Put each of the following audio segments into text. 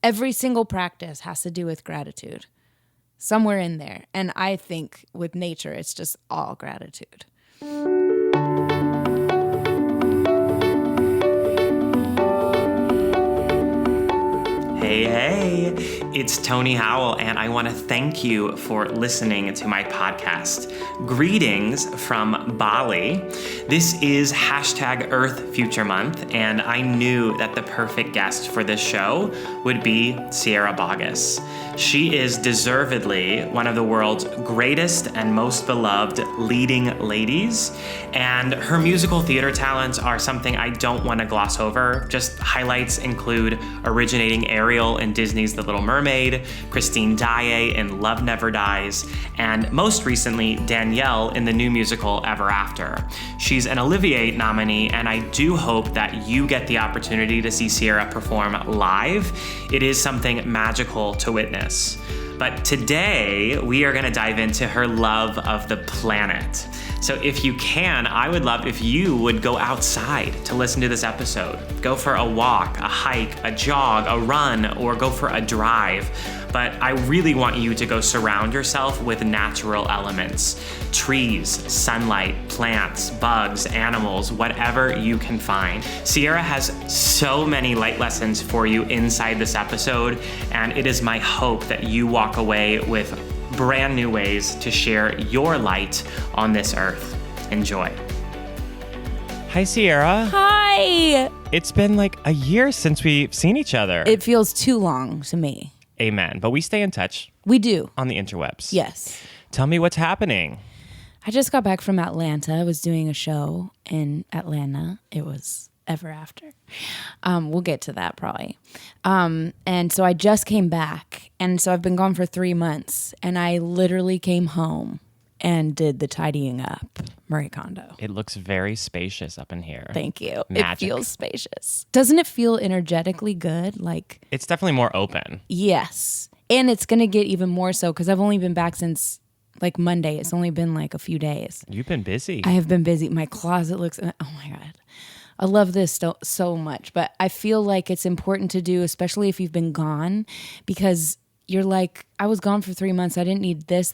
every single practice has to do with gratitude somewhere in there. And I think with nature, it's just all gratitude. Hey, it's Tony Howell, and I want to thank you for listening to my podcast. Greetings from Bali. This is #Earth Future Month, and I knew that the perfect guest for this show would be Sierra Boggess. She is deservedly one of the world's greatest and most beloved leading ladies, and her musical theater talents are something I don't want to gloss over. Just highlights include originating Ariel in Disney's The Little Mermaid, Christine Daae in Love Never Dies, and most recently, Danielle in the new musical Ever After. She's an Olivier nominee, and I do hope that you get the opportunity to see Sierra perform live. It is something magical to witness. But today, we are going to dive into her love of the planet. So if you can, I would love if you would go outside to listen to this episode. Go for a walk, a hike, a jog, a run, or go for a drive. But I really want you to go surround yourself with natural elements. Trees, sunlight, plants, bugs, animals, whatever you can find. Sierra has so many light lessons for you inside this episode, and it is my hope that you walk away with brand new ways to share your light on this earth. Enjoy. Hi, Sierra. Hi. It's been like a year since we've seen each other. It feels too long to me. Amen. But we stay in touch. We do. On the interwebs. Yes. Tell me what's happening. I just got back from Atlanta. I was doing a show in Atlanta. It was Ever After. We'll get to that probably. And so I just came back. And so I've been gone for 3 months. And I literally came home and did the tidying up, Marie Kondo. It looks very spacious up in here. Thank you. Magic. It feels spacious. Doesn't it feel energetically good? Like, it's definitely more open. Yes. And it's going to get even more so because I've only been back since like Monday. It's only been like a few days. You've been busy. I have been busy. My closet looks, oh my God. I love this so much, but I feel like it's important to do, especially if you've been gone, because you're like, I was gone for 3 months. I didn't need this,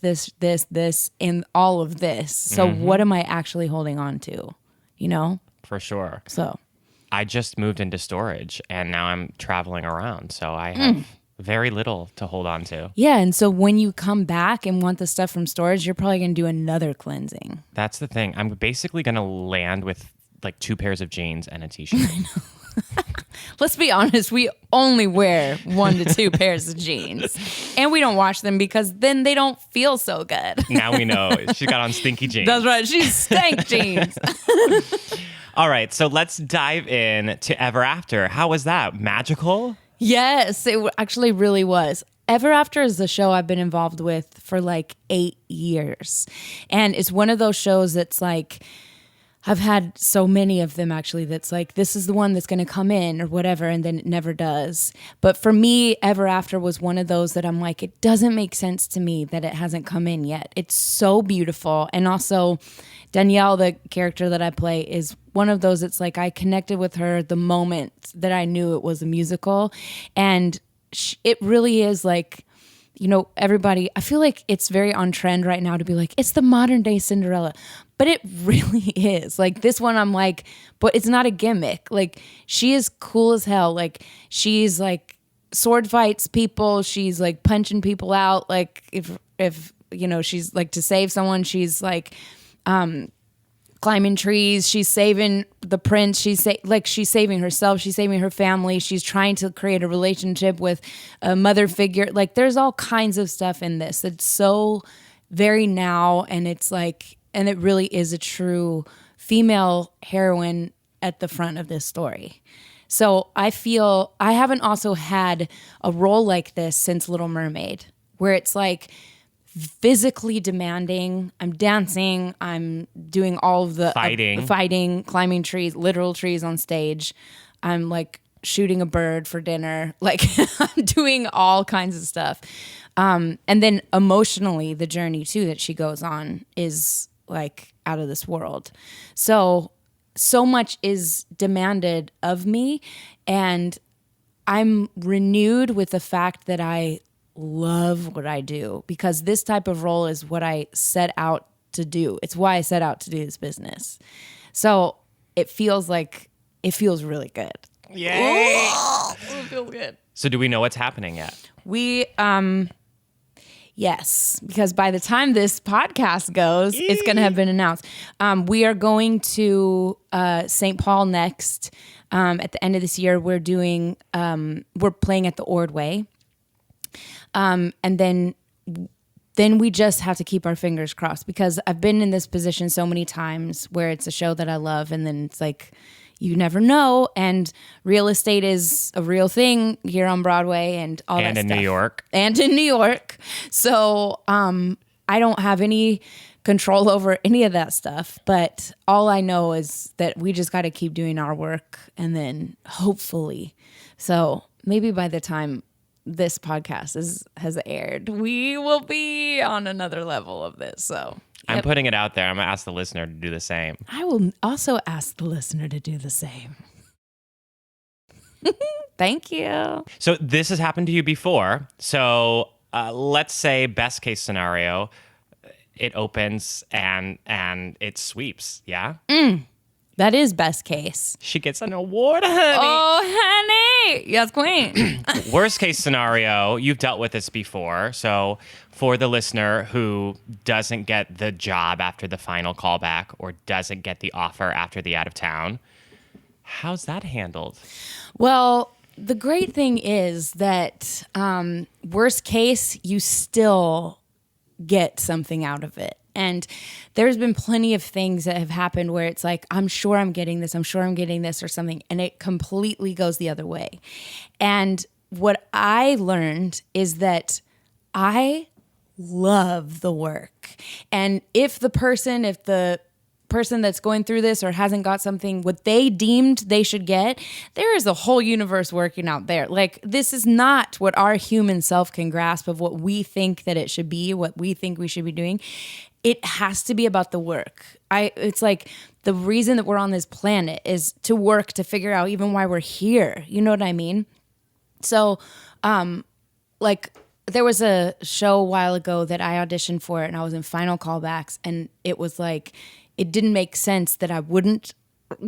and all of this. So what am I actually holding on to? You know? For sure. So I just moved into storage and now I'm traveling around. So I have very little to hold on to. Yeah. And so when you come back and want the stuff from storage, you're probably going to do another cleansing. That's the thing. I'm basically going to land with like 2 pairs of jeans and a t-shirt. I know. Let's be honest, we only wear 1 to 2 pairs of jeans. And we don't wash them because then they don't feel so good. Now we know. She got on stinky jeans. That's right. She's stank jeans. All right. So let's dive in to Ever After. How was that? Magical? Yes, it actually really was. Ever After is the show I've been involved with for like 8 years. And it's one of those shows that's like, I've had so many of them actually that's like, this is the one that's going to come in or whatever, and then it never does. But for me, Ever After was one of those that I'm like, it doesn't make sense to me that it hasn't come in yet. It's so beautiful. And also Danielle, the character that I play, is one of those that's like, I connected with her the moment that I knew it was a musical. And it really is like, you know, everybody, I feel like it's very on trend right now to be like, it's the modern day Cinderella. But it really is. Like this one, I'm like, but it's not a gimmick. Like she is cool as hell. Like she's like sword fights people. She's like punching people out. Like if you know, she's like to save someone, she's like climbing trees. She's saving the prince. She's saving herself. She's saving her family. She's trying to create a relationship with a mother figure. Like there's all kinds of stuff in this. It's so very now, and it's like, and it really is a true female heroine at the front of this story. So I feel I haven't also had a role like this since Little Mermaid, where it's like physically demanding. I'm dancing. I'm doing all of the fighting, climbing trees, literal trees on stage. I'm like shooting a bird for dinner. Like I'm doing all kinds of stuff. And then emotionally, the journey too that she goes on is like out of this world. So much is demanded of me, and I'm renewed with the fact that I love what I do, because this type of role is what I set out to do. It's why I set out to do this business. So it feels really good. Yay! Ooh, it feels good. So do we know what's happening yet? We, yes, because by the time this podcast goes, it's going to have been announced. We are going to St. Paul next. At the end of this year, we're playing at the Ordway. And then we just have to keep our fingers crossed, because I've been in this position so many times where it's a show that I love, and then it's like, you never know. And real estate is a real thing here on Broadway and all that stuff. And in New York. And in New York. So I don't have any control over any of that stuff. But all I know is that we just got to keep doing our work, and then hopefully. So maybe by the time this podcast has aired, we will be on another level of this. So I'm putting it out there. I'm going to ask the listener to do the same. I will also ask the listener to do the same. Thank you. So this has happened to you before. So let's say best case scenario, it opens and it sweeps. Yeah? That is best case. She gets an award, honey. Oh, honey. Yes, queen. Worst case scenario, you've dealt with this before. So for the listener who doesn't get the job after the final callback or doesn't get the offer after the out of town, how's that handled? Well, the great thing is that worst case, you still get something out of it. And there's been plenty of things that have happened where it's like, I'm sure I'm getting this or something. And it completely goes the other way. And what I learned is that I love the work. And if the person that's going through this or hasn't got something, what they deemed they should get, there is a whole universe working out there. Like, this is not what our human self can grasp of what we think that it should be, what we think we should be doing. It has to be about the work. It's like the reason that we're on this planet is to work, to figure out even why we're here. You know what I mean? So, like, there was a show a while ago that I auditioned for, and I was in final callbacks, and it was like, it didn't make sense that I wouldn't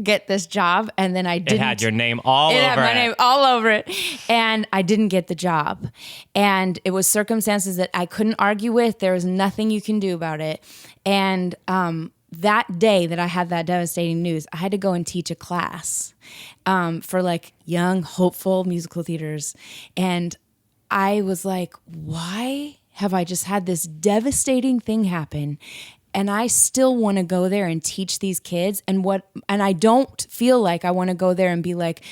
get this job, and then I didn't. It had your name all over it. It had my name all over it, and I didn't get the job. And it was circumstances that I couldn't argue with. There was nothing you can do about it. And that day that I had that devastating news, I had to go and teach a class for like young, hopeful musical theaters. And I was like, why have I just had this devastating thing happen? And I still want to go there and teach these kids. And I don't feel like I want to go there and be like,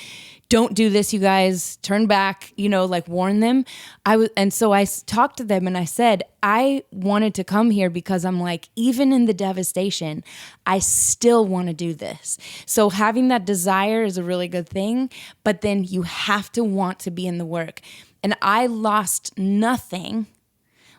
don't do this, you guys, turn back, like warn them. And so I talked to them and I said, I wanted to come here because I'm like, even in the devastation, I still want to do this. So having that desire is a really good thing, but then you have to want to be in the work. And I lost nothing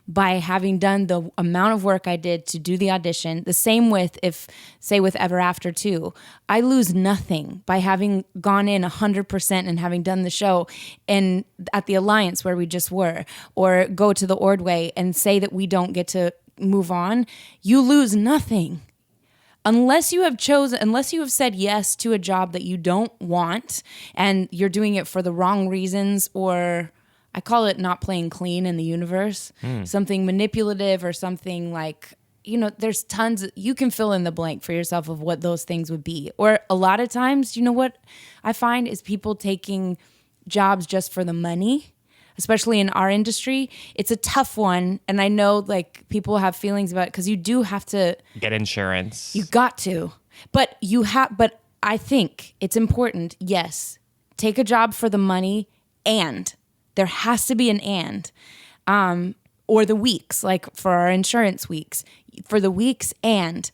by having done the amount of work I did to do the audition. The same with with Ever After 2. I lose nothing by having gone in 100% and having done the show and at the Alliance where we just were, or go to the Ordway and say that we don't get to move on. You lose nothing. Unless you have said yes to a job that you don't want and you're doing it for the wrong reasons, or I call it not playing clean in the universe, something manipulative or something like, there's tons, you can fill in the blank for yourself of what those things would be. Or a lot of times, what I find is people taking jobs just for the money, especially in our industry. It's a tough one. And I know like people have feelings about it because you do have to get insurance. You got to, but I think it's important. Yes. Take a job for the money, and there has to be an or the weeks, like for our insurance weeks, for the weeks and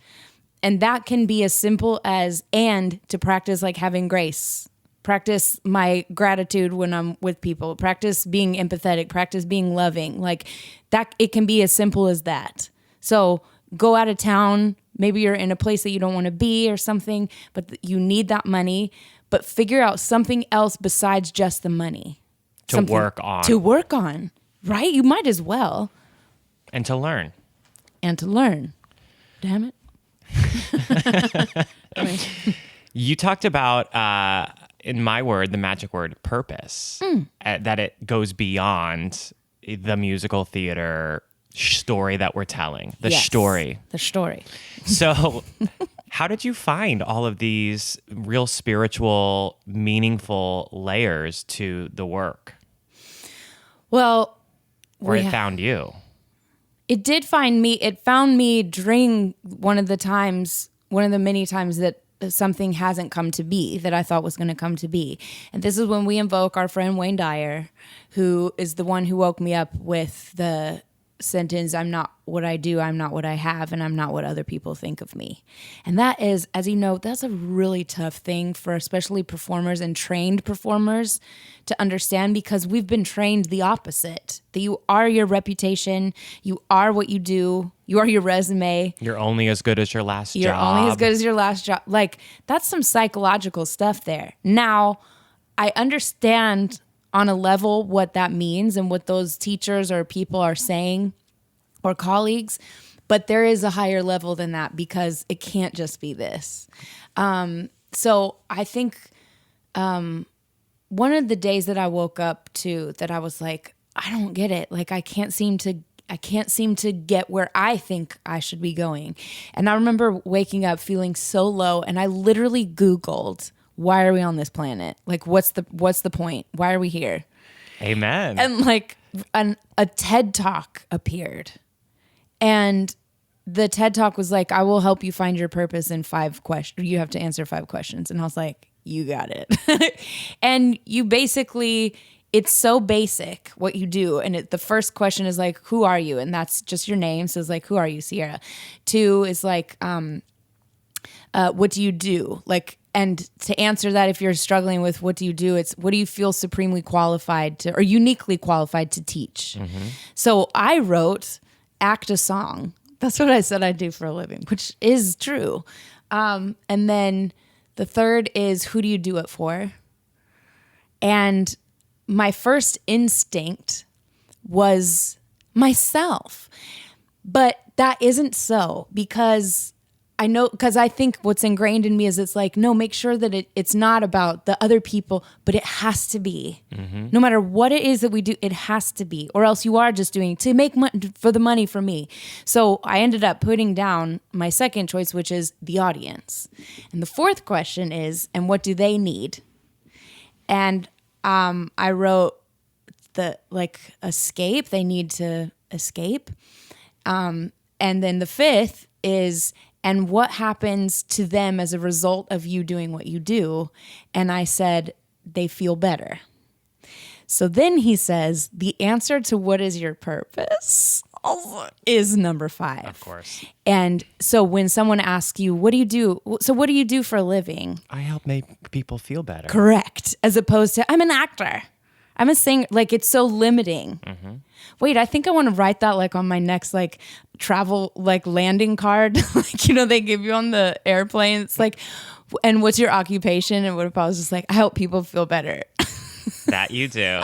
that can be as simple as to practice like having grace, practice my gratitude when I'm with people, practice being empathetic, practice being loving, like that. It can be as simple as that. So go out of town. Maybe you're in a place that you don't want to be or something, but you need that money, but figure out something else besides just the money. to work on. To work on, right? You might as well. And to learn. And to learn. Damn it. You talked about, in my word, the magic word, purpose, that it goes beyond the musical theater story that we're telling, the story. The story. So how did you find all of these real spiritual, meaningful layers to the work? Well, or it found you? It did find me. It found me during one of the many times that something hasn't come to be that I thought was going to come to be. And this is when we invoke our friend Wayne Dyer, who is the one who woke me up with the sentence, I'm not what I do, I'm not what I have, and I'm not what other people think of me. And that is, as you know, that's a really tough thing for especially performers and trained performers to understand, because we've been trained the opposite, that you are your reputation, you are what you do, you are your resume. You're only as good as your last job. You're only as good as your last job. Like, that's some psychological stuff there. Now, I understand on a level what that means and what those teachers or people are saying or colleagues, but there is a higher level than that, because it can't just be this. So I think one of the days that I woke up to that I was like, I don't get it. Like, I can't seem to get where I think I should be going. And I remember waking up feeling so low, and I literally Googled, why are we on this planet? Like, what's the point? Why are we here? Amen. And like a TED Talk appeared. And the TED Talk was like, I will help you find your purpose in 5 questions. You have to answer 5 questions. And I was like, you got it. And you basically, it's so basic what you do. And the first question is like, who are you? And that's just your name. So it's like, who are you, Sierra? 2 is like, what do you do? Like, and to answer that, if you're struggling with what do you do, it's what do you feel supremely qualified to, or uniquely qualified to teach? Mm-hmm. So I wrote, act a song. That's what I said I do for a living, which is true. And then the 3rd is, who do you do it for? And my first instinct was myself. But that isn't so, because I think what's ingrained in me is it's like, no, make sure that it's not about the other people, but it has to be. Mm-hmm. No matter what it is that we do, it has to be, or else you are just doing it to make money for the money for me. So I ended up putting down my second choice, which is the audience. And the 4th question is, and what do they need? And I wrote escape. They need to escape. And then the 5th is, and what happens to them as a result of you doing what you do? And I said, they feel better. So then he says, the answer to what is your purpose is number 5. Of course. And so when someone asks you, what do you do? So what do you do for a living? I help make people feel better. Correct. As opposed to, I'm an actor, I'm a singer. Like, it's so limiting. Mm-hmm. Wait, I think I want to write that like on my next like travel like landing card. Like, you know, they give you on the airplane. It's like, and what's your occupation? And what if I was just like, I help people feel better? That you do.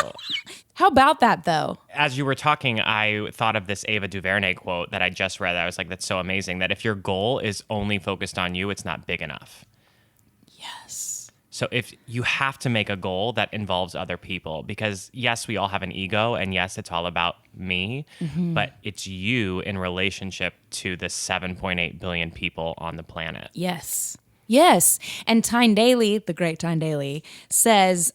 How about that though? As you were talking, I thought of this Ava DuVernay quote that I just read. I was like, that's so amazing, that if your goal is only focused on you, it's not big enough. Yes. So if you have to make a goal that involves other people, because yes, we all have an ego, and yes, it's all about me, but it's you in relationship to the 7.8 billion people on the planet. Yes. Yes. And Tyne Daly, the great Tyne Daly, says,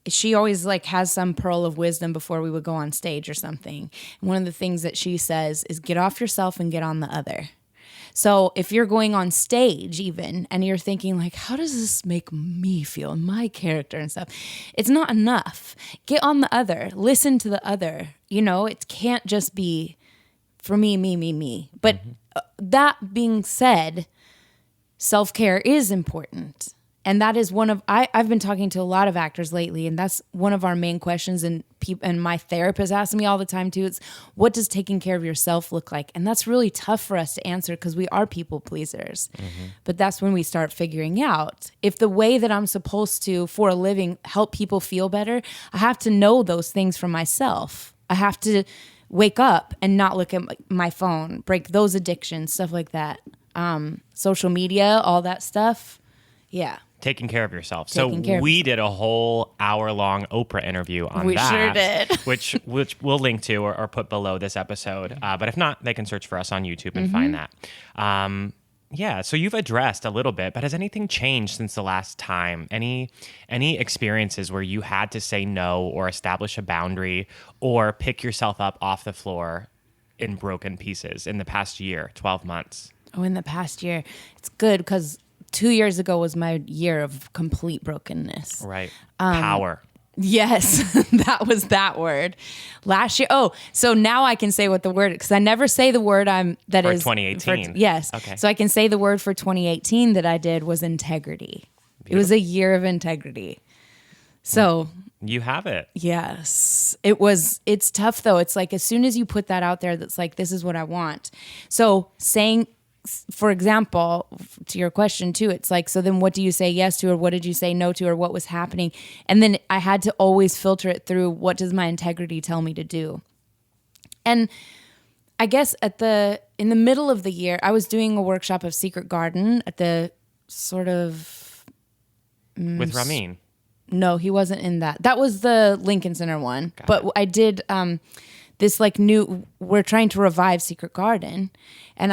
she always like has some pearl of wisdom before we would go on stage or something. And one of the things that she says is get off yourself and get on the other. So if you're going on stage even and you're thinking like, how does this make me feel, my character and stuff? It's not enough. Get on the other. Listen to the other. You know, it can't just be for me, me, me, me. But that being said, self-care is important. And that is one of I've been talking to a lot of actors lately, and that's one of our main questions. And and my therapist asks me all the time too. It's, what does taking care of yourself look like? And that's really tough for us to answer because we are people pleasers. But that's when we start figuring out if the way that I'm supposed to for a living help people feel better, I have to know those things for myself. I have to wake up and not look at my phone, break those addictions, stuff like that. Social media, all that stuff. Yeah. Taking care of yourself. We did a whole hour-long Oprah interview on that. We sure did. which we'll link to or put below this episode. But if not, they can search for us on YouTube and find that. Yeah, so you've addressed a little bit, but has anything changed since the last time? Any experiences where you had to say no or establish a boundary or pick yourself up off the floor in broken pieces in the past year, 12 months? Oh, in the past year. It's good because 2 years ago was my year of complete brokenness. Right. Power. Yes, that was that word. Last year. Oh, so now I can say what the word, because I never say the word for 2018. Yes. Okay. So I can say the word for 2018 that I did was integrity. Beautiful. It was a year of integrity. So you have it. Yes. It's tough though. It's like as soon as you put that out there, that's like, this is what I want. So saying, for example, to your question too, it's like, so then what do you say yes to, or what did you say no to, or what was happening? And then I had to always filter it through, what does my integrity tell me to do? And I guess in the middle of the year, I was doing a workshop of Secret Garden at the sort of... with Ramin. No, he wasn't in that. That was the Lincoln Center one. But I did this like we're trying to revive Secret Garden. And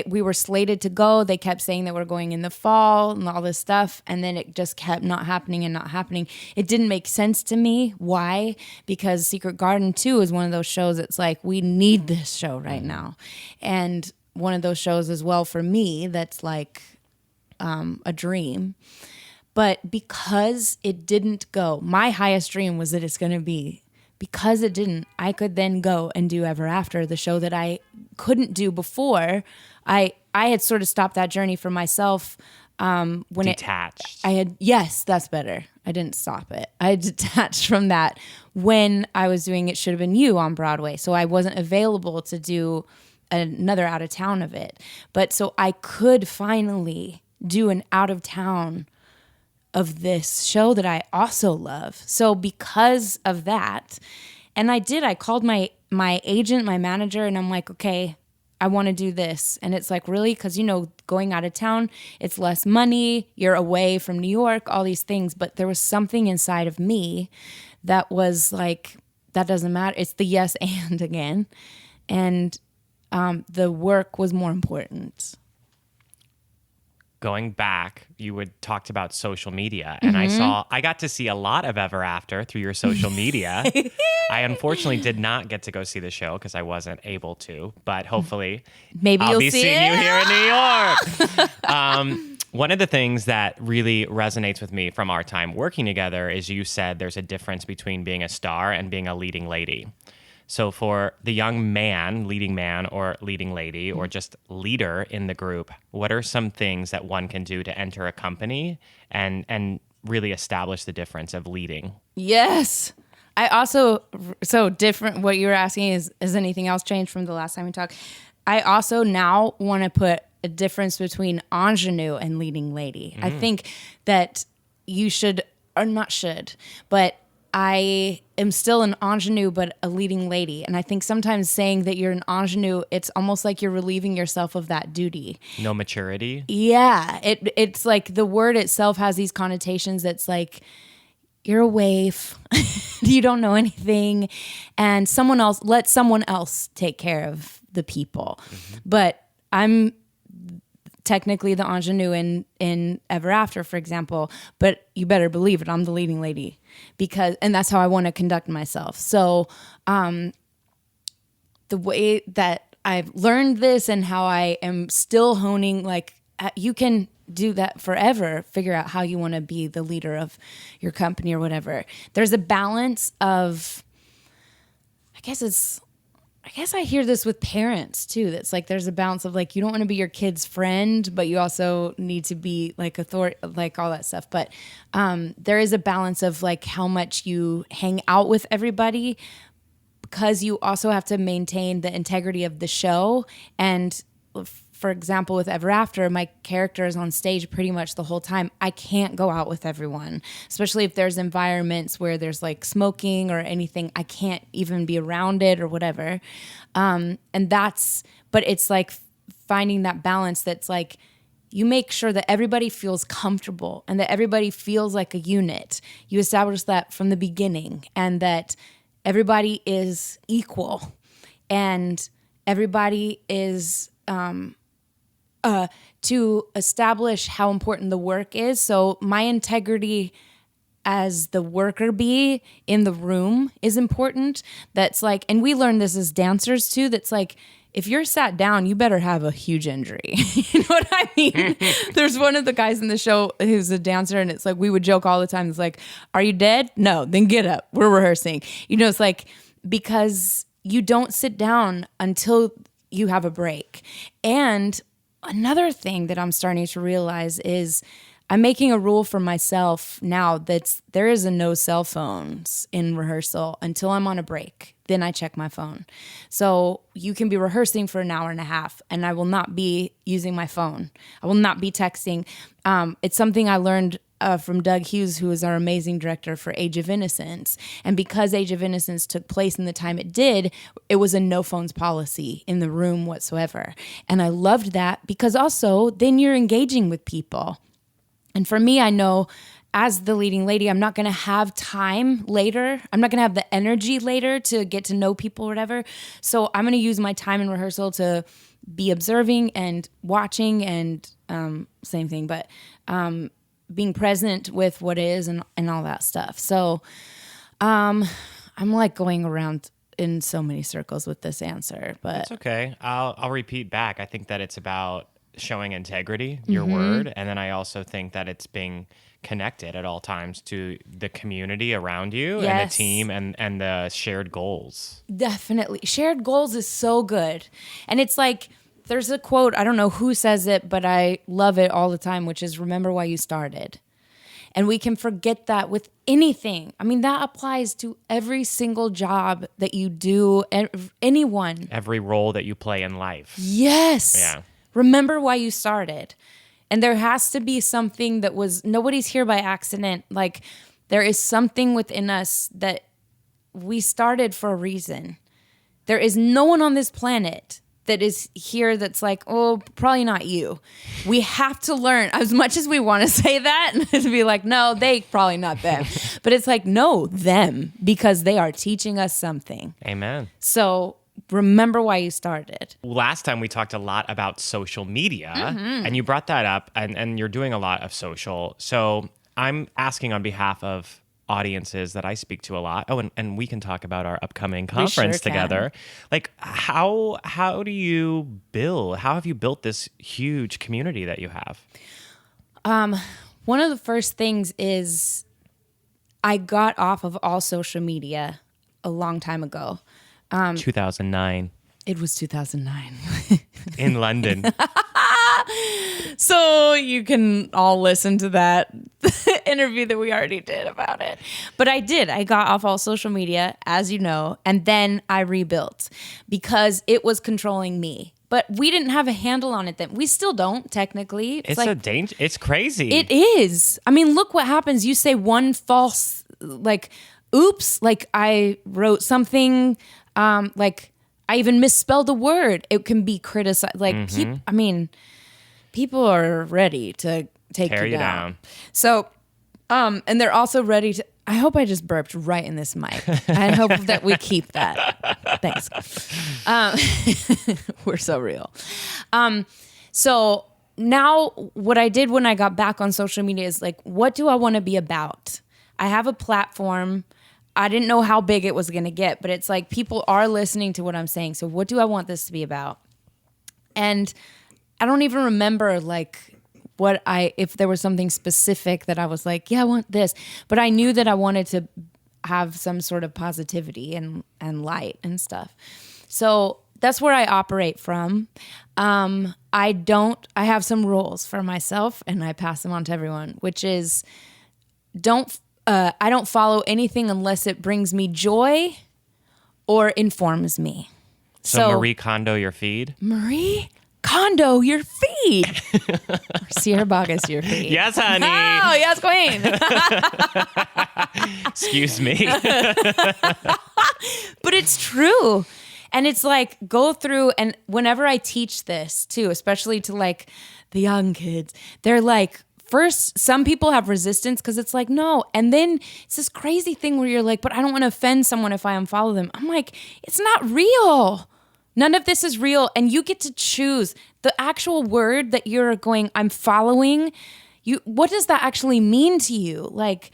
we were slated to go. They kept saying that we're going in the fall and all this stuff. And then it just kept not happening and not happening. It didn't make sense to me. Why? Because Secret Garden 2 is one of those shows that's like, we need this show right now. And one of those shows as well for me that's like a dream. But because it didn't go, my highest dream was that it's going to be. Because it didn't, I could then go and do Ever After, the show that I couldn't do before. I had sort of stopped that journey for myself when detached. Yes, that's better. I didn't stop it. I detached from that when I was doing It Should Have Been You on Broadway. So I wasn't available to do another out of town of it. But so I could finally do an out of town of this show that I also love. So because of that, and I called my agent, my manager, and I'm like, okay, I want to do this. And it's like, really? Because, going out of town, it's less money. You're away from New York, all these things. But there was something inside of me that was like, that doesn't matter. It's the yes and again. And the work was more important. Going back, you had talked about social media, and I got to see a lot of Ever After through your social media. I unfortunately did not get to go see the show because I wasn't able to, but hopefully maybe I'll you'll be see seeing it. you here in New York. One of the things that really resonates with me from our time working together is you said there's a difference between being a star and being a leading lady. So for the young man, leading man or leading lady or just leader in the group, what are some things that one can do to enter a company and really establish the difference of leading? Yes. I also, so different, what you were asking is, has anything else changed from the last time we talked? I also now want to put a difference between ingenue and leading lady. I think that you should, or not should, but I am still an ingenue, but a leading lady. And I think sometimes saying that you're an ingenue, it's almost like you're relieving yourself of that duty. No maturity? Yeah. It's like the word itself has these connotations that's like, you're a waif, you don't know anything, and let someone else take care of the people. But I'm technically the ingenue in Ever After, for example, but you better believe it, I'm the leading lady and that's how I want to conduct myself. So the way that I've learned this and how I am still honing, like you can do that forever, figure out how you want to be the leader of your company or whatever. There's a balance of, I guess it's I guess I hear this with parents too. That's like there's a balance of like you don't want to be your kid's friend, but you also need to be like authority, like all that stuff. But there is a balance of like how much you hang out with everybody, because you also have to maintain the integrity of the show. And for example, with Ever After, my character is on stage pretty much the whole time. I can't go out with everyone, especially if there's environments where there's like smoking or anything. I can't even be around it or whatever. But it's like finding that balance that's like, you make sure that everybody feels comfortable and that everybody feels like a unit. You establish that from the beginning, and that everybody is equal and everybody is to establish how important the work is. So my integrity as the worker bee in the room is important. That's like, and we learned this as dancers too, that's like, if you're sat down, you better have a huge injury. You know what I mean? There's one of the guys in the show who's a dancer, and it's like, we would joke all the time. It's like, are you dead? No, then get up. We're rehearsing. You know, it's like, because you don't sit down until you have a break. And another thing that I'm starting to realize is I'm making a rule for myself now that there is a no cell phones in rehearsal until I'm on a break. Then I check my phone. So you can be rehearsing for an hour and a half and I will not be using my phone. I will not be texting. It's something I learned from Doug Hughes, who is our amazing director for Age of Innocence. And because Age of Innocence took place in the time it did, it was a no phones policy in the room whatsoever. And I loved that because also then you're engaging with people. And for me, I know as the leading lady, I'm not going to have time later. I'm not going to have the energy later to get to know people or whatever. So I'm going to use my time in rehearsal to be observing and watching and same thing, but being present with what is and all that stuff. So I'm like going around in so many circles with this answer, but it's okay. I'll repeat back. I think that it's about showing integrity, your word. And then I also think that it's being connected at all times to the community around you and the team and the shared goals. Definitely. Shared goals is so good. And it's like, there's a quote, I don't know who says it, but I love it all the time, which is remember why you started. And we can forget that with anything. I mean, that applies to every single job that you do, anyone. Every role that you play in life. Yes. Yeah. Remember why you started. And there has to be something that was, nobody's here by accident. Like, there is something within us that we started for a reason. There is no one on this planet that is here that's like, oh, probably not you. We have to learn, as much as we want to say that, and to be like, no, they probably not them. But it's like, no, them, because they are teaching us something. Amen. So remember why you started. Last time we talked a lot about social media, and you brought that up, and you're doing a lot of social. So I'm asking on behalf of audiences that I speak to a lot. Oh, and we can talk about our upcoming conference together. Like, how do you build? How have you built this huge community that you have? One of the first things is I got off of all social media a long time ago. 2009. It was 2009. In London. So you can all listen to that interview that we already did about it. But I did. I got off all social media, as you know, and then I rebuilt because it was controlling me. But we didn't have a handle on it then. We still don't, technically. It's like, a danger. It's crazy. It is. I mean, look what happens. You say one false, like, oops, like I wrote something, like I even misspelled a word. It can be criticized. Like, people are ready to tear you down. So, and they're also ready to, I hope I just burped right in this mic. I hope that we keep that. Thanks. We're so real. So now what I did when I got back on social media is like, what do I want to be about? I have a platform. I didn't know how big it was going to get, but it's like people are listening to what I'm saying. So what do I want this to be about? And I don't even remember like if there was something specific that I was like, yeah, I want this. But I knew that I wanted to have some sort of positivity and light and stuff. So that's where I operate from. I have some rules for myself and I pass them on to everyone, which is I don't follow anything unless it brings me joy or informs me. So Marie Kondo your feed? Marie Kondo your feed. Sierra Boggess your feed. Yes, honey. Oh, yes, queen. Excuse me. But it's true. And it's like, go through, and whenever I teach this too, especially to like the young kids, they're like, first, some people have resistance because it's like, no. And then it's this crazy thing where you're like, but I don't want to offend someone if I unfollow them. I'm like, it's not real. None of this is real. And you get to choose the actual word that you're going, I'm following. What does that actually mean to you? Like,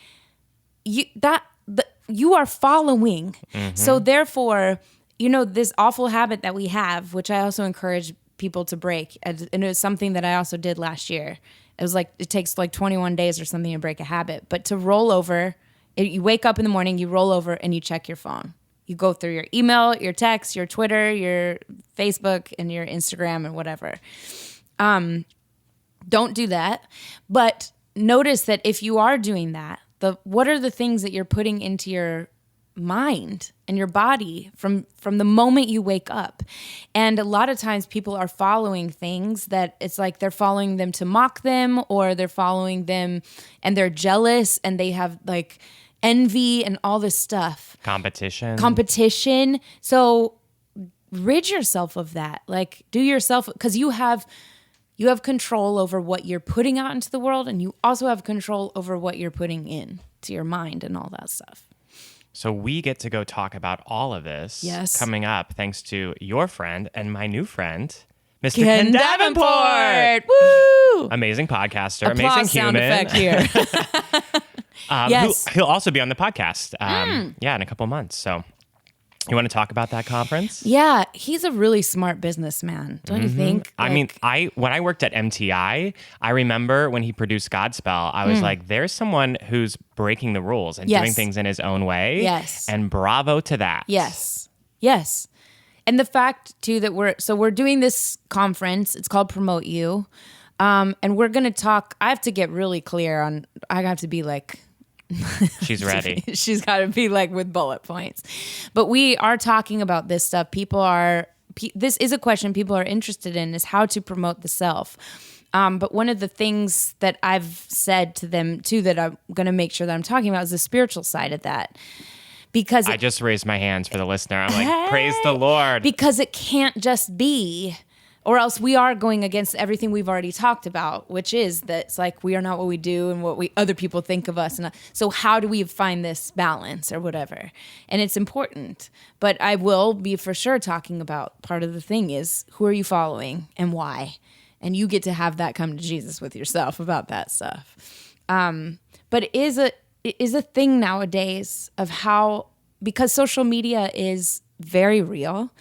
you are following. Mm-hmm. So therefore, this awful habit that we have, which I also encourage people to break. And it was something that I also did last year. It was like, it takes like 21 days or something to break a habit. But to roll over, you wake up in the morning, you roll over and you check your phone. You go through your email, your text, your Twitter, your Facebook, and your Instagram and whatever. Don't do that. But notice that if you are doing that, what are the things that you're putting into your mind and your body from the moment you wake up? And a lot of times people are following things that it's like they're following them to mock them, or they're following them and they're jealous and they have like envy and all this stuff. Competition. So rid yourself of that. Like, do yourself, because you have control over what you're putting out into the world, and you also have control over what you're putting in to your mind and all that stuff. So we get to go talk about all of this coming up, thanks to your friend and my new friend, Mr. Ken Davenport. Woo! Amazing podcaster, Applause amazing human. sound effect here. Yes. He'll also be on the podcast in a couple months. So you want to talk about that conference? Yeah, he's a really smart businessman, don't you think? I mean, when I worked at MTI, I remember when he produced Godspell, I was like, there's someone who's breaking the rules and doing things in his own way. Yes. And bravo to that. Yes. And the fact, too, that we're doing this conference. It's called Promote You. And we're going to talk. I have to get really clear on, I have to be like, she's ready. She's got to be like with bullet points. But we are talking about this stuff. This is a question people are interested in, is how to promote the self. But one of the things that I've said to them too, that I'm going to make sure that I'm talking about, is the spiritual side of that. Because I just raised my hands for the listener. I'm like, praise the Lord. Because it can't just be, or else we are going against everything we've already talked about, which is that it's like we are not what we do and what other people think of us. And so how do we find this balance or whatever? And it's important. But I will be for sure talking about, part of the thing is, who are you following and why? And you get to have that come to Jesus with yourself about that stuff. But it is a thing nowadays of how, because social media is very real,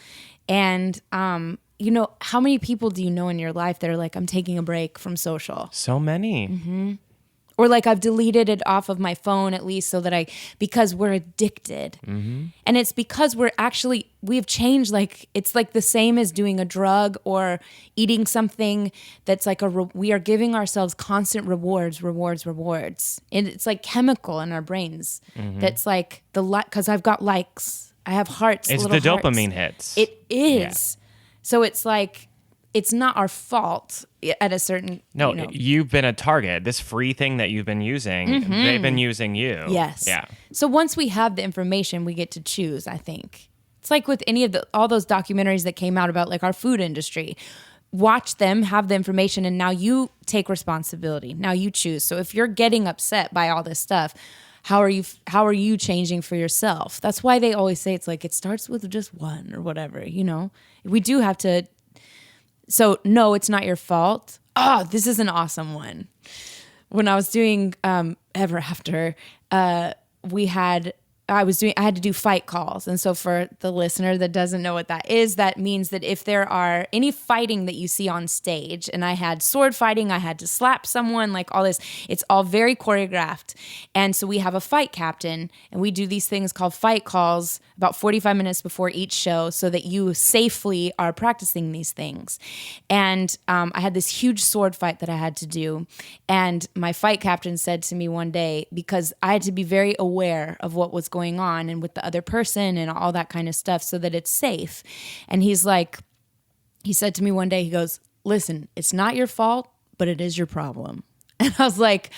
and how many people do you know in your life that are like, I'm taking a break from social? So many. Mm-hmm. Or like, I've deleted it off of my phone, at least so that because we're addicted. Mm-hmm. And it's because we've changed. Like, it's like the same as doing a drug or eating something that's like we are giving ourselves constant rewards. And it's like chemical in our brains. Mm-hmm. That's like because I've got likes. I have hearts. It's the dopamine hits. It is. Yeah. So it's like, it's not our fault at a certain... No, you've been a target. This free thing that you've been using, they've been using you. Yes. Yeah. So once we have the information, we get to choose, I think. It's like with any of all those documentaries that came out about like our food industry. Watch them, have the information, and now you take responsibility. Now you choose. So if you're getting upset by all this stuff, how are you changing for yourself? That's why they always say it's like it starts with just one or whatever, We do have to... So, no, it's not your fault. Oh, this is an awesome one. When I was doing Ever After, we had I had to do fight calls. And so for the listener that doesn't know what that is, that means that if there are any fighting that you see on stage, and I had sword fighting, I had to slap someone, like all this, it's all very choreographed. And so we have a fight captain, and we do these things called fight calls about 45 minutes before each show so that you safely are practicing these things. And I had this huge sword fight that I had to do. And my fight captain said to me one day, because I had to be very aware of what was going on and with the other person and all that kind of stuff so that it's safe. And he said to me one day, he goes, listen, it's not your fault, but it is your problem. And I was like,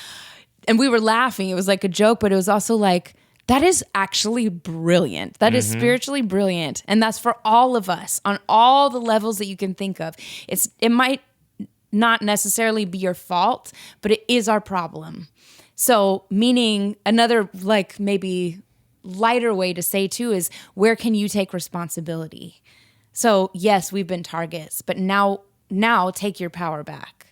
and we were laughing. It was like a joke, but it was also like, that is actually brilliant. That is spiritually brilliant. And that's for all of us on all the levels that you can think of. It might not necessarily be your fault, but it is our problem. So meaning another like maybe lighter way to say too is, where can you take responsibility? So yes, we've been targets, but now take your power back.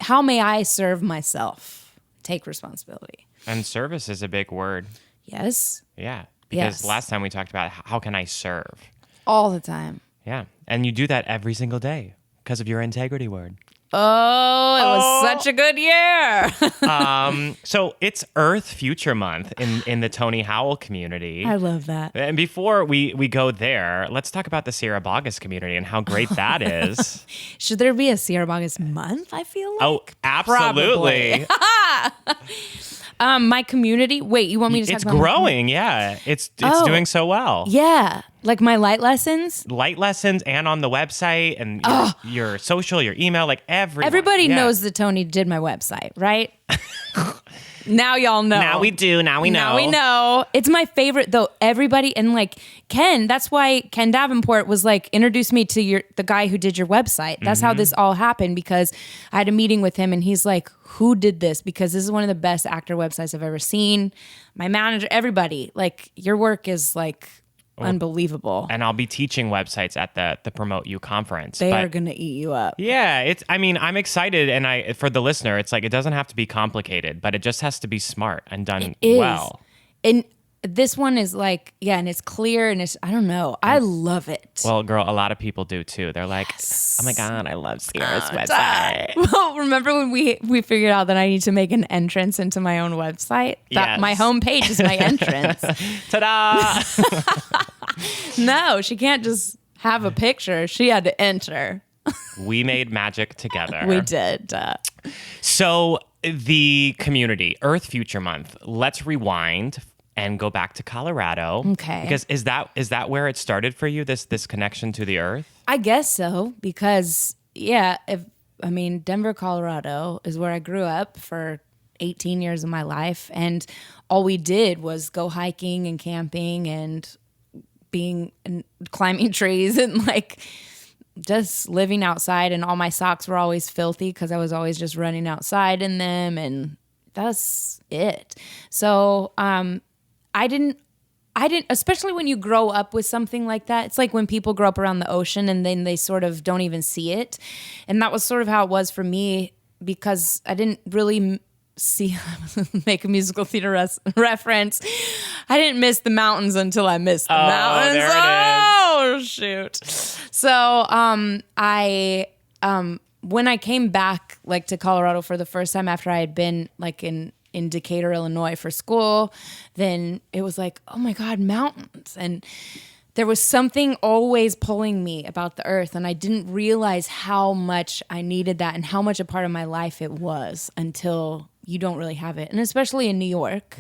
How may I serve myself? Take responsibility. And service is a big word. Yes. Yeah. Because last time we talked about how can I serve? All the time. Yeah. And you do that every single day because of your integrity word. Oh, it was such a good year. So it's Earth Future Month in the Tony Howell community. I love that. And before we go there, let's talk about the Sierra Boggess community and how great that is. Should there be a Sierra Boggess month, I feel like? Oh, absolutely. My community. Wait, you want me to talk It's about growing, yeah. It's doing so well. Yeah. Like my light lessons? Light lessons and on the website and your social, your email, like everyone. Everybody knows that Tony did my website, right? Now y'all know. Now we do. Now we know. Now we know. It's my favorite though. Everybody, and like Ken, that's why Ken Davenport was like, introduced me to the guy who did your website. That's how this all happened, because I had a meeting with him and he's like, who did this? Because this is one of the best actor websites I've ever seen. My manager, everybody, like your work is like unbelievable. And I'll be teaching websites at the Promote You conference. They are going to eat you up. Yeah, I'm excited, and for the listener, it's like it doesn't have to be complicated, but it just has to be smart and done well. And this one is like, and it's clear, and I don't know. I love it. Well, girl, a lot of people do too. They're like, oh my God, I love Sierra's website. Well, remember when we figured out that I need to make an entrance into my own website? That my homepage is my entrance. Ta-da! No, she can't just have a picture. She had to enter. We made magic together. We did. So the community, Earth Future Month, let's rewind and go back to Colorado. Okay. Because is that where it started for you, this connection to the earth? I guess so, because Denver, Colorado is where I grew up for 18 years of my life, and all we did was go hiking and camping and climbing trees and like just living outside, and all my socks were always filthy because I was always just running outside in them, and that's it. So I didn't, especially when you grow up with something like that. It's like when people grow up around the ocean and then they sort of don't even see it. And that was sort of how it was for me, because I didn't really make a musical theater reference. I didn't miss the mountains until I missed the mountains. There it is. Oh, shoot. So when I came back like to Colorado for the first time after I had been like in Decatur, Illinois for school, then it was like, oh my God, mountains. And there was something always pulling me about the earth, and I didn't realize how much I needed that and how much a part of my life it was until you don't really have it. And especially in New York,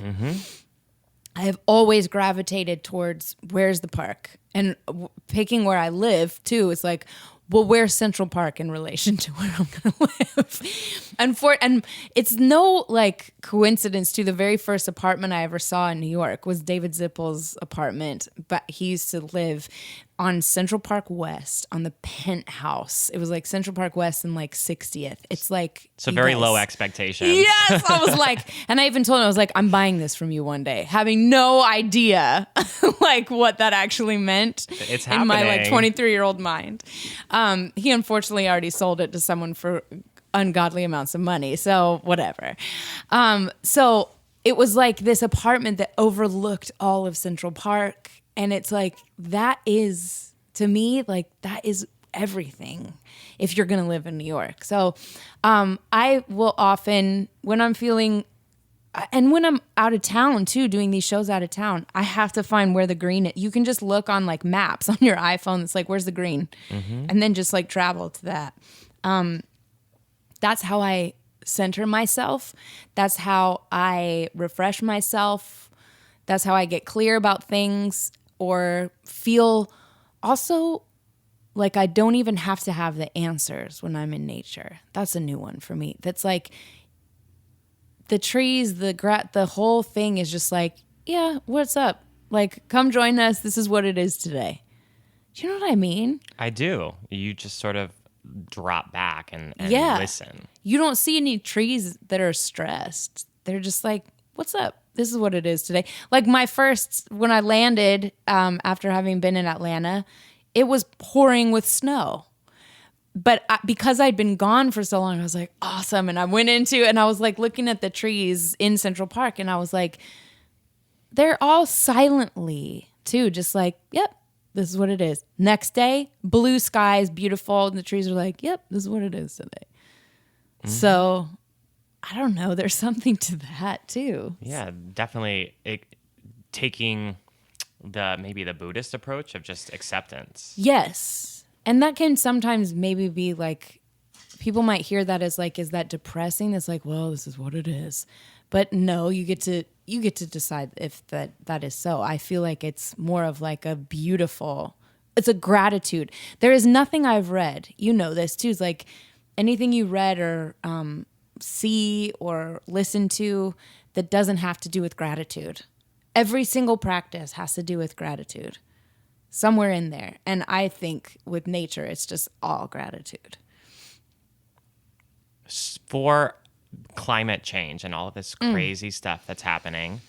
I have always gravitated towards where's the park. And picking where I live too, it's like, well, where's Central Park in relation to where I'm going to live? And it's no like coincidence to the very first apartment I ever saw in New York was David Zippel's apartment, but he used to live on Central Park West on the penthouse. It was like Central Park West and like 60th. It's like... So very low expectations. Yes! I was like... And I even told him, I was like, I'm buying this from you one day, having no idea like what that actually meant. It's happening. In my like 23-year-old mind. He unfortunately already sold it to someone for ungodly amounts of money. So whatever. So it was like this apartment that overlooked all of Central Park. And it's like, that is, to me, like, that is everything if you're going to live in New York. So I will often, when I'm feeling, and when I'm out of town too, doing these shows out of town, I have to find where the green is. You can just look on like maps on your iPhone. It's like, where's the green? And then just like travel to that. That's how I center myself. That's how I refresh myself. That's how I get clear about things, or feel also like I don't even have to have the answers when I'm in nature. That's a new one for me. That's like the trees, the whole thing is just like, yeah, what's up? Like, come join us. This is what it is today. Do you know what I mean? I do. You just sort of drop back and listen. You don't see any trees that are stressed. They're just like, what's up? This is what it is today. Like when I landed after having been in Atlanta, it was pouring with snow. But because I'd been gone for so long, I was like, awesome. And I went and I was like looking at the trees in Central Park, and I was like, they're all silently too, just like, yep, this is what it is. Next day, blue skies, beautiful. And the trees are like, yep, this is what it is today. So I don't know. There's something to that too. Yeah, definitely taking maybe the Buddhist approach of just acceptance. Yes. And that can sometimes maybe be like, people might hear that as like, is that depressing? It's like, well, this is what it is. But no, you get to decide if that is so. I feel like it's more of like it's a gratitude. There is nothing I've read, you know this too, is like anything you read or see or listen to that doesn't have to do with gratitude. Every single practice has to do with gratitude somewhere in there. And I think with nature, it's just all gratitude. For climate change and all of this crazy stuff that's happening,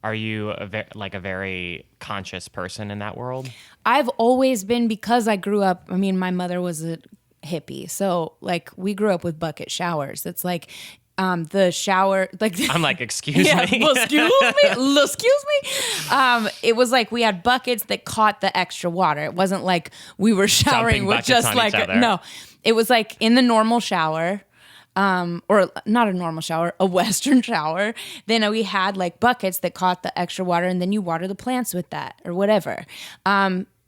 are you a very conscious person in that world? I've always been, because I grew up, I mean, my mother was a hippie. So like we grew up with bucket showers. It's like the shower, like I'm like, excuse me. Well, excuse me. It was like we had buckets that caught the extra water. It wasn't like we were showering with just like no. It was like in the normal shower, or not a normal shower, a Western shower. Then we had like buckets that caught the extra water, and then you water the plants with that or whatever.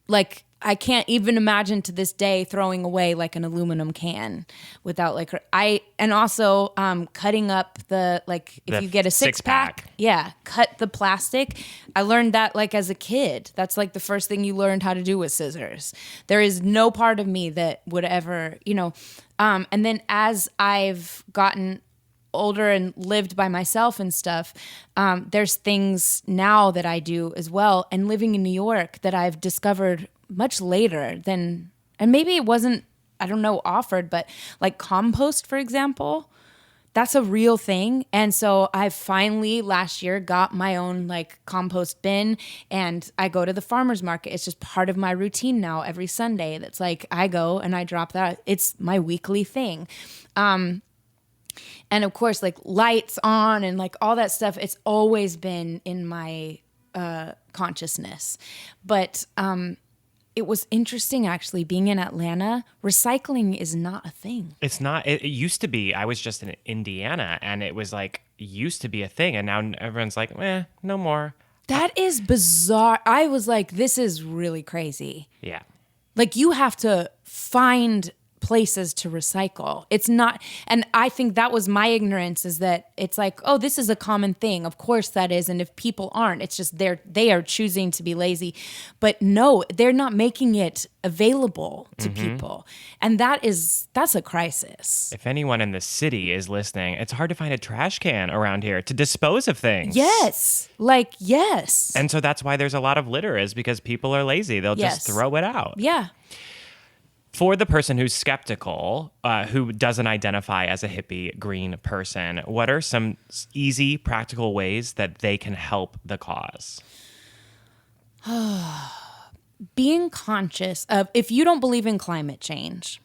Like I can't even imagine to this day throwing away like an aluminum can without like and also cutting up if you get a six pack, yeah, cut the plastic. I learned that like as a kid. That's like the first thing you learned how to do with scissors. There is no part of me that would ever, and then as I've gotten older and lived by myself and stuff, there's things now that I do as well. And living in New York that I've discovered much later than, and maybe it wasn't, I don't know, offered, but like compost, for example, that's a real thing. And so I finally last year got my own like compost bin, and I go to the farmer's market. It's just part of my routine now every Sunday. That's like, I go and I drop that. It's my weekly thing. And of course, like lights on and like all that stuff, it's always been in my consciousness. But it was interesting, actually, being in Atlanta. Recycling is not a thing. It's not. It used to be. I was just in Indiana, and it was like, used to be a thing. And now everyone's like, no more. That is bizarre. I was like, this is really crazy. Yeah. Like, you have to find places to recycle. It's not, and I think that was my ignorance, is that it's like, oh, this is a common thing. Of course that is. And if people aren't, it's just they are choosing to be lazy. But no, they're not making it available to people. And that's a crisis. If anyone in the city is listening, it's hard to find a trash can around here to dispose of things. Yes. Yes. And so that's why there's a lot of litter, is because people are lazy. They'll just throw it out. Yeah. For the person who's skeptical, who doesn't identify as a hippie green person, what are some easy, practical ways that they can help the cause? Being conscious of, if you don't believe in climate change,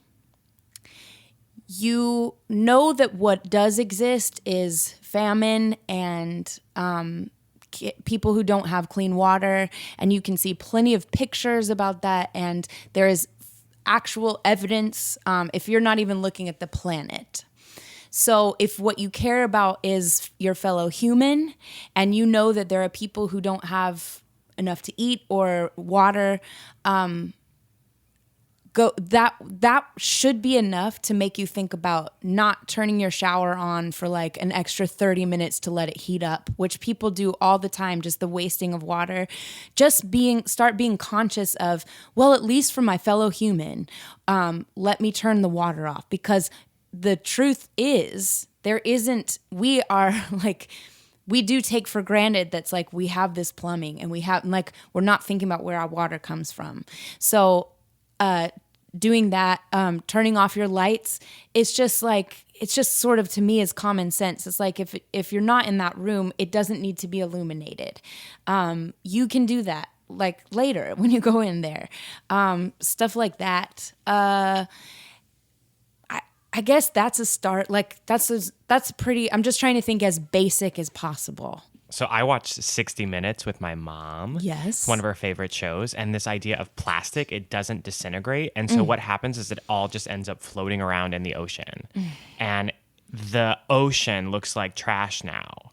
you know that what does exist is famine and people who don't have clean water, and you can see plenty of pictures about that, and there is actual evidence if you're not even looking at the planet. So if what you care about is your fellow human, and you know that there are people who don't have enough to eat or water, that should be enough to make you think about not turning your shower on for like an extra 30 minutes to let it heat up, which people do all the time, just the wasting of water. Just start being conscious of, well, at least for my fellow human, let me turn the water off, because the truth is we do take for granted that's like we have this plumbing and we're not thinking about where our water comes from. So doing that, turning off your lights, it's just sort of, to me, is common sense. It's like if you're not in that room, it doesn't need to be illuminated. You can do that like later when you go in there. Stuff like that. I guess that's a start. Like that's pretty, I'm just trying to think as basic as possible. So I watched 60 Minutes with my mom. Yes. It's one of her favorite shows. And this idea of plastic, it doesn't disintegrate. And so what happens is it all just ends up floating around in the ocean. And the ocean looks like trash now.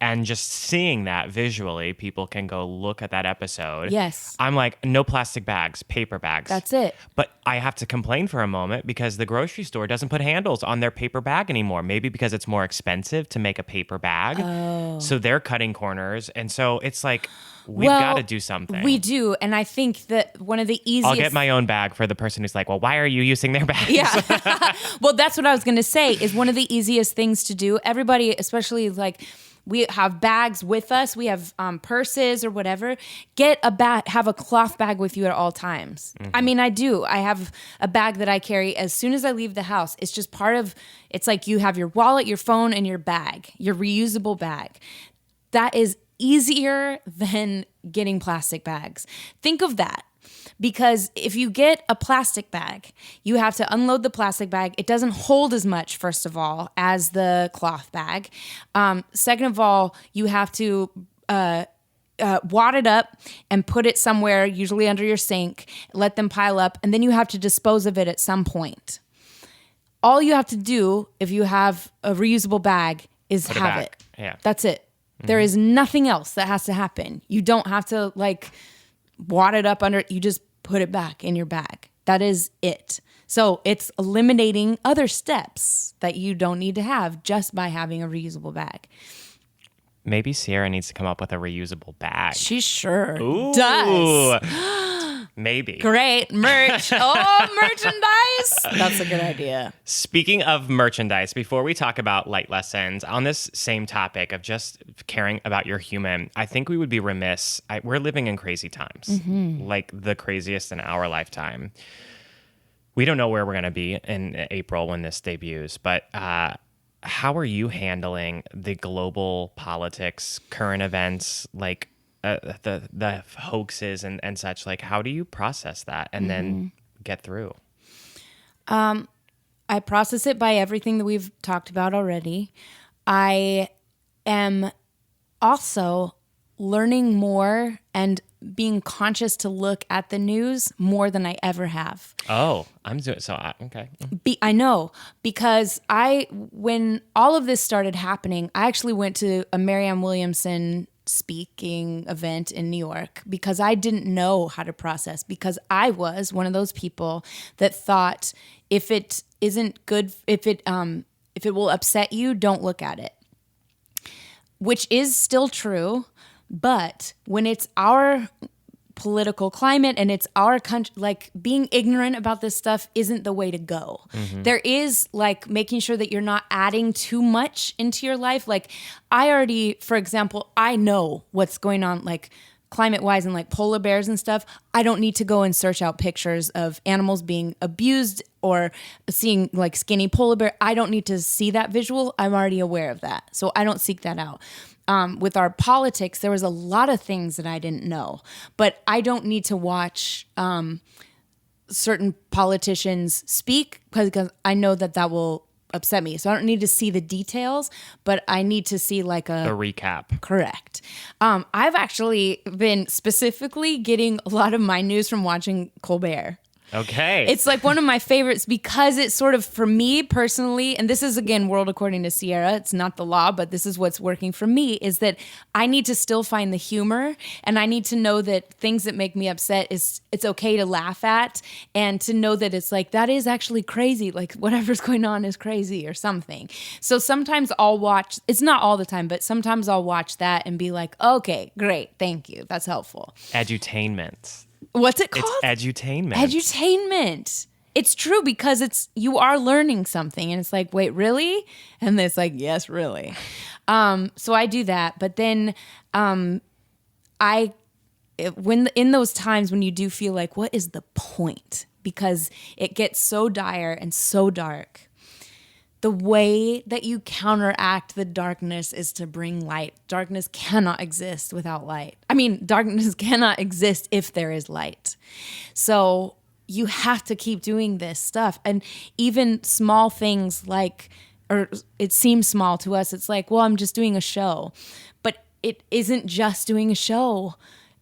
And just seeing that visually, people can go look at that episode. Yes. I'm like, no plastic bags, paper bags. That's it. But I have to complain for a moment because the grocery store doesn't put handles on their paper bag anymore. Maybe because it's more expensive to make a paper bag. Oh. So they're cutting corners. And so it's like, we've got to do something. We do. And I think that one of the easiest... I'll get my own bag for the person who's like, well, why are you using their bags? Yeah. Well, that's what I was going to say, is one of the easiest things to do. Everybody, especially like... we have bags with us. We have purses or whatever. Get a bag. Have a cloth bag with you at all times. Mm-hmm. I mean, I do. I have a bag that I carry as soon as I leave the house. It's just part of. It's like you have your wallet, your phone, and your bag, your reusable bag. That is easier than getting plastic bags. Think of that. Because if you get a plastic bag, you have to unload the plastic bag. It doesn't hold as much, first of all, as the cloth bag. Second of all, you have to wad it up and put it somewhere, usually under your sink, let them pile up, and then you have to dispose of it at some point. All you have to do if you have a reusable bag is have it. Yeah. That's it. Mm-hmm. There is nothing else that has to happen. You don't have to wad it up under, you just put it back in your bag. That is it. So it's eliminating other steps that you don't need to have just by having a reusable bag. Maybe Sierra needs to come up with a reusable bag. She sure Ooh. does. Maybe. Great. Merch. Oh, merchandise. That's a good idea. Speaking of merchandise, before we talk about light lessons, on this same topic of just caring about your human, I think we would be remiss. We're living in crazy times, like the craziest in our lifetime. We don't know where we're going to be in April when this debuts, but how are you handling the global politics, current events, like the hoaxes and such? Like, how do you process that and then get through? I process it by everything that we've talked about already. I am also learning more and being conscious to look at the news more than I ever have. Oh, I'm doing so. Okay. I know, because when all of this started happening, I actually went to a Marianne Williamson speaking event in New York because I didn't know how to process, because I was one of those people that thought if it isn't good, if it will upset you, don't look at it, which is still true. But when it's our political climate and it's our country, like, being ignorant about this stuff isn't the way to go. Mm-hmm. There is making sure that you're not adding too much into your life. Like, I already, for example, I know what's going on, climate wise, and polar bears and stuff. I don't need to go and search out pictures of animals being abused or seeing skinny polar bear. I don't need to see that visual. I'm already aware of that. So I don't seek that out. With our politics, there was a lot of things that I didn't know, but I don't need to watch certain politicians speak because I know that will upset me. So I don't need to see the details, but I need to see like The recap. Correct. I've actually been specifically getting a lot of my news from watching Colbert. Okay. It's like one of my favorites because it's sort of, for me personally, and this is again, world according to Sierra, it's not the law, but this is what's working for me, is that I need to still find the humor, and I need to know that things that make me upset it's okay to laugh at, and to know that it's like, that is actually crazy. Like whatever's going on is crazy or something. So sometimes I'll watch, it's not all the time, but sometimes I'll watch that and be like, okay, great. Thank you. That's helpful. Edutainment. What's it called? It's edutainment. Edutainment. It's true because you are learning something, and it's like, wait, really? And it's like, yes, really. So I do that, but then when in those times when you do feel like, what is the point? Because it gets so dire and so dark. The way that you counteract the darkness is to bring light. Darkness cannot exist without light. I mean, darkness cannot exist if there is light. So you have to keep doing this stuff. And even small things like, or it seems small to us, it's like, well, I'm just doing a show. But it isn't just doing a show.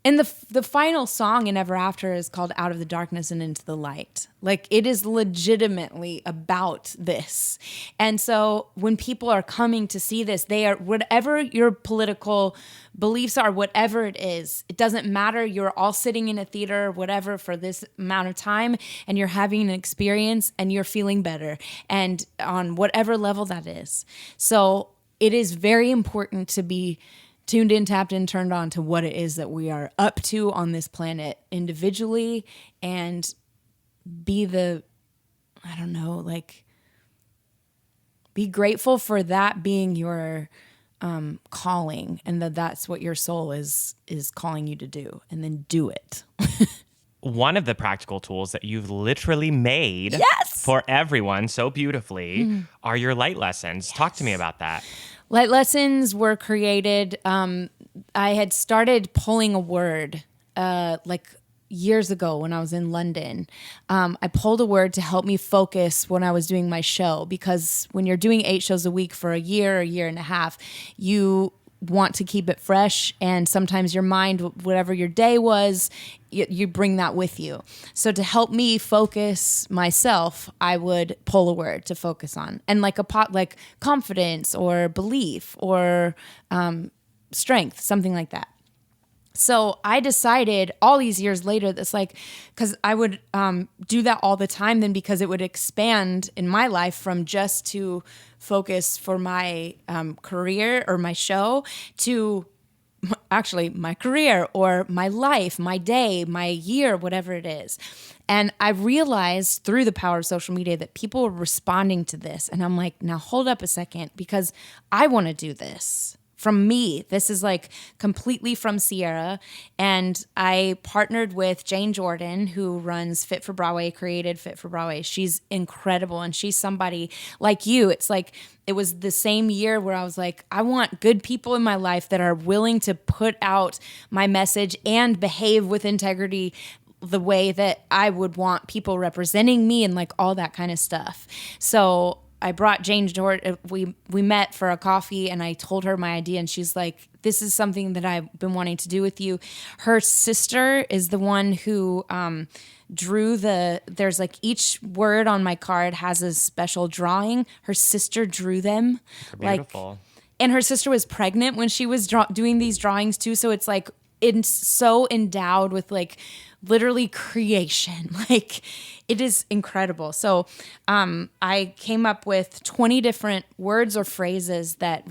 And the final song in Ever After is called Out of the Darkness and Into the Light. Like, it is legitimately about this. And so when people are coming to see this, they are, whatever your political beliefs are, whatever it is, it doesn't matter. You're all sitting in a theater, whatever, for this amount of time, and you're having an experience and you're feeling better, and on whatever level that is. So it is very important to be tuned in, tapped in, turned on to what it is that we are up to on this planet individually, and be be grateful for that being your calling, and that's what your soul is calling you to do, and then do it. One of the practical tools that you've literally made for everyone so beautifully are your light lessons. Yes. Talk to me about that. Light lessons were created. I had started pulling a word like years ago when I was in London. I pulled a word to help me focus when I was doing my show, because when you're doing 8 shows a week for a year and a half, you want to keep it fresh, and sometimes your mind, whatever your day was, you bring that with you. So to help me focus myself, I would pull a word to focus on, and like confidence or belief or strength, something like that. So I decided all these years later, that's like, because I would do that all the time then, because it would expand in my life from just to focus for my career or my show to actually my career or my life, my day, my year, whatever it is. And I realized through the power of social media that people were responding to this. And I'm like, now hold up a second, because I want to do this. From me, this is like completely from Sierra. And I partnered with Jane Jordan, who runs Fit for Broadway, created Fit for Broadway. She's incredible. And she's somebody like you. It's like, it was the same year where I was like, I want good people in my life that are willing to put out my message and behave with integrity the way that I would want people representing me, and like all that kind of stuff. So I brought Jane Jordan. We met for a coffee, and I told her my idea, and she's like, this is something that I've been wanting to do with you. Her sister is the one who drew there's like each word on my card has a special drawing. Her sister drew them. Beautiful. And her sister was pregnant when she was doing these drawings too. So it's like, it's so endowed with like literally creation. Like, it is incredible. So I came up with 20 different words or phrases that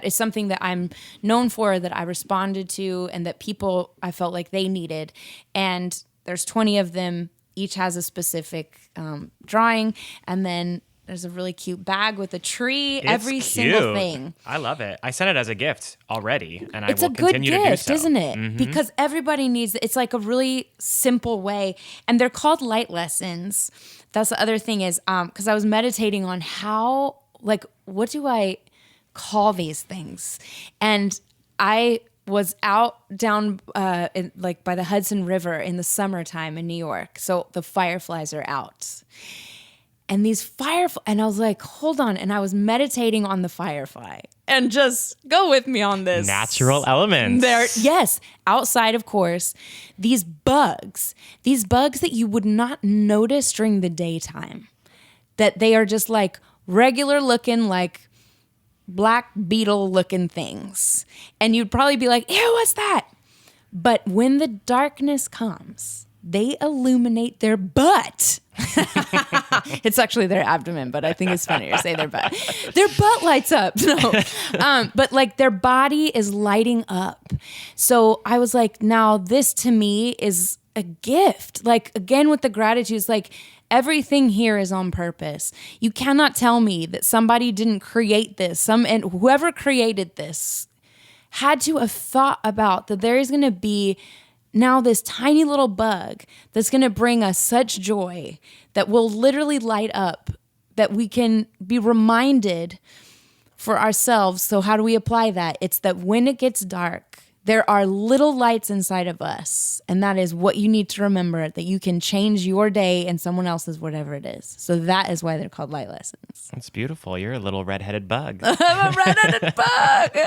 is something that I'm known for, that I responded to, and that people, I felt like they needed. And there's 20 of them. Each has a specific drawing. And then there's a really cute bag with a tree. Every single thing. I love it. I sent it as a gift already, and I will continue to do so. It's a good gift, isn't it? Mm-hmm. Because everybody needs it. It's like a really simple way. And they're called light lessons. That's the other thing is, because I was meditating on how, like, what do I call these things? And I was out down like by the Hudson River in the summertime in New York. So the fireflies are out. And and I was like, hold on. And I was meditating on the firefly. And just go with me on this. Natural elements. Yes. Outside, of course, these bugs that you would not notice during the daytime, that they are just like regular looking, like black beetle looking things. And you'd probably be like, ew, what's that? But when the darkness comes, they illuminate their butt. It's actually their abdomen, but I think it's funnier to say their butt. Their butt lights up. No, but like their body is lighting up. So I was like, now this to me is a gift. Like again with the gratitude, it's like everything here is on purpose. You cannot tell me that somebody didn't create this. And whoever created this had to have thought about that there is going to be now this tiny little bug that's going to bring us such joy that will literally light up, that we can be reminded for ourselves. So how do we apply that? It's that when it gets dark, there are little lights inside of us. And that is what you need to remember, that you can change your day and someone else's, whatever it is. So that is why they're called light lessons. That's beautiful. You're a little redheaded bug. I'm a redheaded bug.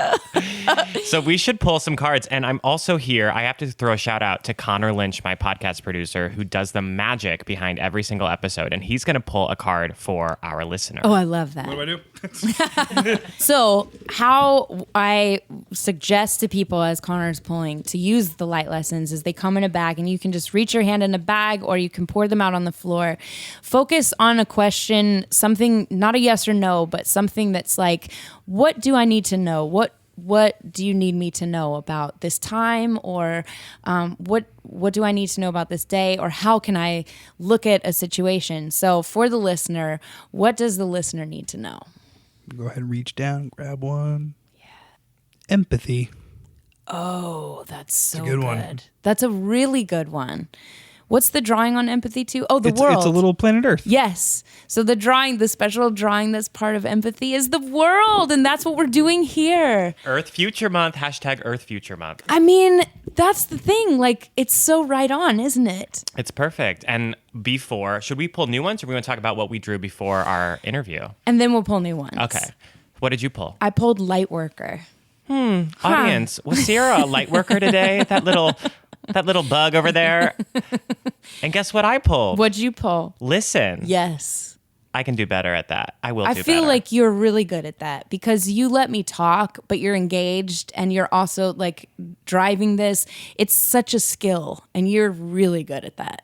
So we should pull some cards. And I'm also here. I have to throw a shout out to Connor Lynch, my podcast producer, who does the magic behind every single episode. And he's going to pull a card for our listener. Oh, I love that. What do I do? So how I suggest to people as Connor's pulling to use the light lessons is they come in a bag, and you can just reach your hand in a bag or you can pour them out on the floor. Focus on a question, something, not a yes or no, but something that's like, what do I need to know? What do you need me to know about this time? Or what do I need to know about this day? Or how can I look at a situation? So for the listener, what does the listener need to know? Go ahead and reach down, grab one. Yeah. Empathy. Oh, that's so a good one. That's a really good one. What's the drawing on empathy too? Oh, the world. It's a little planet Earth. Yes. So the special drawing that's part of empathy is the world. And that's what we're doing here. Earth Future Month. Hashtag Earth Future Month. I mean, that's the thing. Like, it's so right on, isn't it? It's perfect. And should we pull new ones, or are we going to talk about what we drew before our interview? And then we'll pull new ones. Okay. What did you pull? I pulled light worker. Audience, was Sierra a light worker today? That little bug over there. And guess what I pulled? What'd you pull? Listen. Yes. I can do better at that. I will do better. I feel like you're really good at that because you let me talk, but you're engaged and you're also like driving this. It's such a skill and you're really good at that.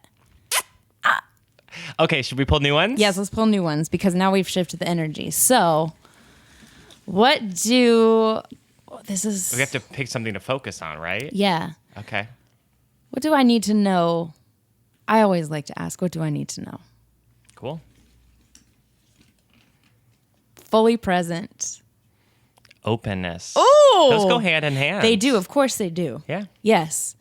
Okay, should we pull new ones? Yes, let's pull new ones because now we've shifted the energy. So we have to pick something to focus on, right? Yeah. Okay. What do I need to know? I always like to ask, what do I need to know? Cool. Fully present. Openness. Oh! Those go hand in hand. They do. Of course they do. Yeah. Yes.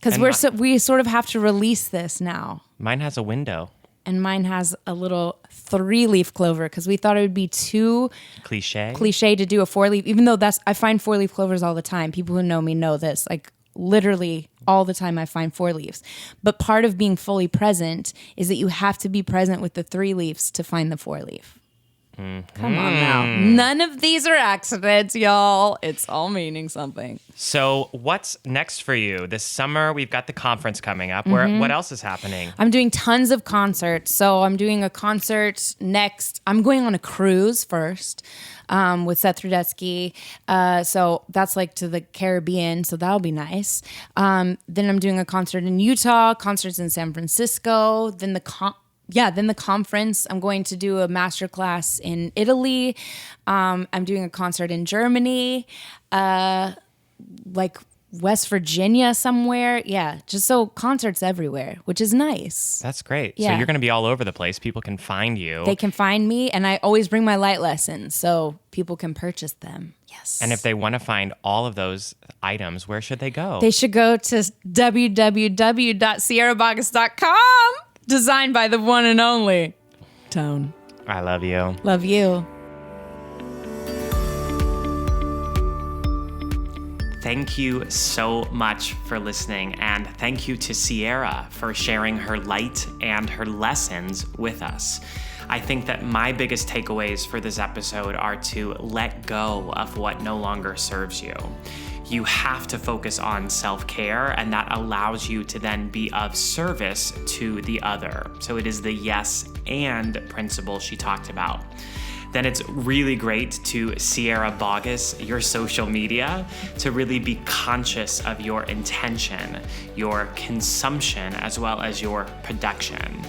Because we sort of have to release this now. Mine has a window. And mine has a little 3-leaf clover because we thought it would be too cliche to do a 4-leaf, even though I find 4-leaf clovers all the time. People who know me know this. Like literally all the time I find 4 leaves. But part of being fully present is that you have to be present with the 3 leaves to find the 4-leaf. Mm-hmm. Come on now. None of these are accidents, y'all. It's all meaning something. So what's next for you? This summer, we've got the conference coming up. What else is happening? I'm doing tons of concerts. So I'm doing a concert next. I'm going on a cruise first with Seth Rudetsky. So that's like to the Caribbean. So that'll be nice. Then I'm doing a concert in Utah, concerts in San Francisco. Then the conference. I'm going to do a masterclass in Italy. I'm doing a concert in Germany, like West Virginia somewhere. Yeah, just so concerts everywhere, which is nice. That's great. Yeah. So you're going to be all over the place. People can find you. They can find me, and I always bring my light lessons so people can purchase them. Yes. And if they want to find all of those items, where should they go? They should go to www.sierraboggess.com. Designed by the one and only Tone. I love you. Love you. thank you so much for listening, and thank you to Sierra for sharing her light and her lessons with us. I think that my biggest takeaways for this episode are to let go of what no longer serves you. You have to focus on self-care, and that allows you to then be of service to the other. So it is the yes and principle she talked about. Then it's really great to Sierra Boggess your social media to really be conscious of your intention, your consumption, as well as your production.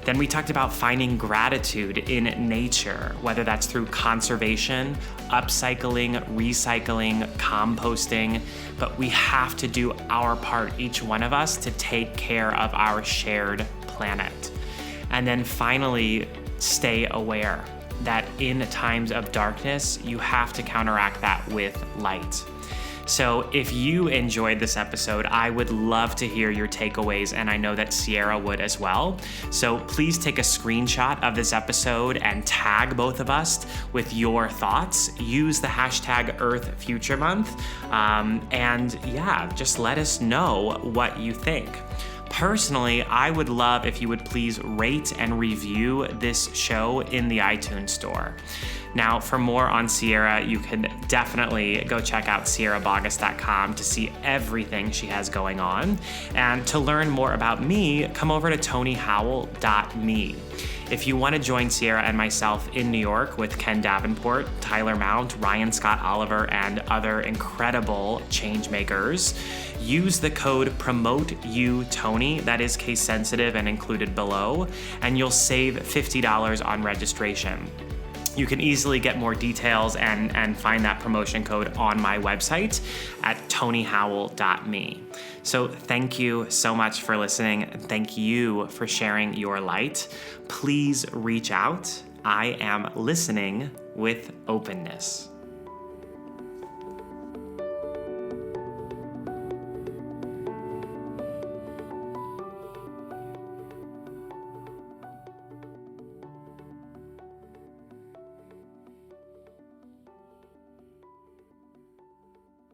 Then we talked about finding gratitude in nature, whether that's through conservation, upcycling, recycling, composting, but we have to do our part, each one of us, to take care of our shared planet. And then finally, stay aware that in times of darkness, you have to counteract that with light. So if you enjoyed this episode, I would love to hear your takeaways, and I know that Sierra would as well. So please take a screenshot of this episode and tag both of us with your thoughts. Use the hashtag Earth Future Month. And yeah, just let us know what you think. Personally, I would love if you would please rate and review this show in the iTunes store. Now, for more on Sierra, you can definitely go check out sierraboggess.com to see everything she has going on. And to learn more about me, come over to tonyhowell.me. If you want to join Sierra and myself in New York with Ken Davenport, Tyler Mount, Ryan Scott Oliver, and other incredible change makers, use the code PROMOTEYOUTONY, that is case sensitive and included below, and you'll save $50 on registration. You can easily get more details and find that promotion code on my website at tonyhowell.me. So thank you so much for listening. Thank you for sharing your light. Please reach out. I am listening with openness.